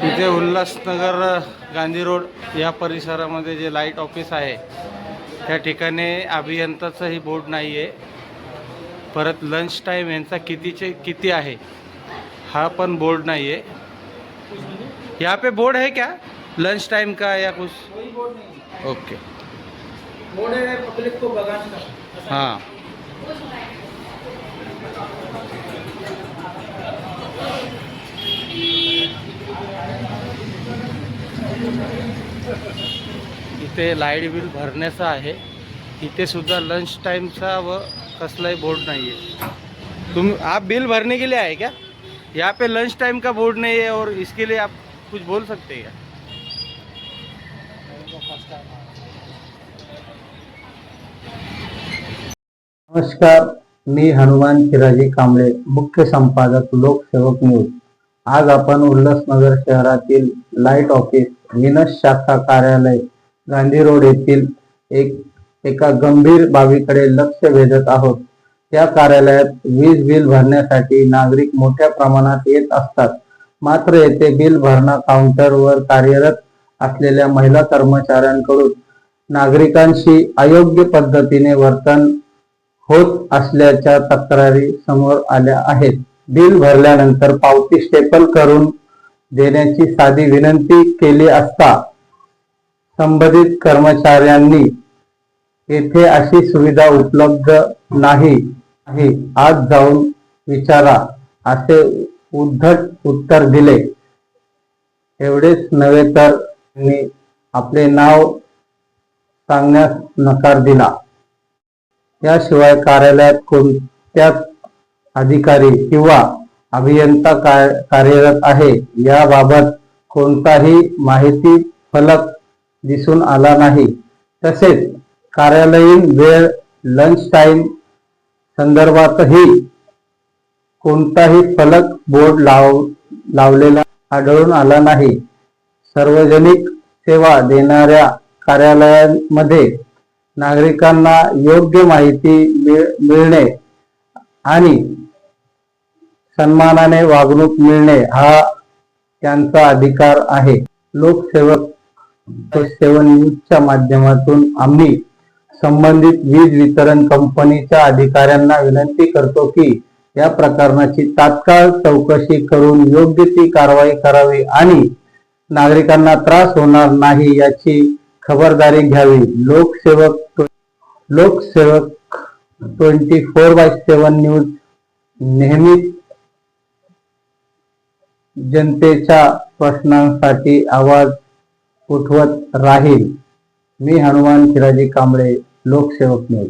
इथे उल्हासनगर गांधी रोड या परिसरामध्ये जे लाईट ऑफिस आहे त्या ठिकाणी अभियंताचंही बोर्ड नाही आहे. परत लंच टाइम यांचा किती आहे हा पण बोर्ड नहीं है. यहाँ पे बोर्ड है क्या लंच टाइम का या कुछ? कोई बोर्ड नहीं. ओके. बोर्ड है पब्लिक को भगाने का. हाँ. इथे लाईट बिल भरण्याचा आहे. इथे सुद्धा लंच टाइमचा व कसलाही बोर्ड नहीं है. आप बिल भरने के लिए आए क्या? यहाँ पे लंच टाइम का बोर्ड नहीं है और इसके लिए आप कुछ बोल सकते हैं क्या? नमस्कार, मी हनुमान खिराजी कांबळे, मुख्य संपादक लोकसेवक न्यूज. आज आपण उल्हासनगर शहरातील लाईट ऑफिस विनस शाखा कार्यालय गांधी रोड येथील एका गंभीर बाबीकडे लक्ष वेधत आहोत. या कार्यालयात वीज बिल भरण्यासाठी नागरिक मोठ्या प्रमाणात येत असतात. मात्र येथे बिल भरणा काउंटरवर कार्यरत असलेल्या महिला कर्मचाऱ्यांकडून नागरिकांशी अयोग्य पद्धतीने वर्तन होत असल्याच्या तक्रारी समोर आल्या आहेत. बिल भरल्यानंतर पावती स्टेपल करून देण्याची साधी विनंती केली असता संबंधित कर्मचाऱ्यांनी येथे अशी सुविधा उपलब्ध नाही, आज जाऊन विचारा असे उद्धट उत्तर दिले. एवढेच नव्हे तर त्यांनी आपले नाव सांगण्यास नकार दिला. याशिवाय कार्यालयात कोणत्याच अधिकारी किंवा अभियंता कार्यरत आहे याबाबत कोणताही माहिती फलक दिसून आला नाही. तसेच कार्यालयीन वेळ लंच टाइम संदर्भातही कोणताही फलक बोर्ड लावलेला आढळून आला नाही. सार्वजनिक सेवा देणाऱ्या कार्यालयांमध्ये नागरिकांना योग्य माहिती मिळणे आणि सन्मानाने वागणूक मिळणे हा त्यांचा अधिकार आहे. लोकसेवक न्यूजच्या माध्यमातून आम्ही संबंधित वीज वितरण कंपनीच्या अधिकाऱ्यांना विनंती करतो की या प्रकरणाची तात्काळ चौकशी करून योग्य ती कारवाई करावी आणि नागरिकांना त्रास होणार नाही याची खबरदारी घ्यावी. लोकसेवक 24/7 न्यूज नेहमीच जनतेच्या प्रश्नांसाठी आवाज उठवत राहील. मी हनुमान खिराजी कांबळे, लोकसेवक न्यूज.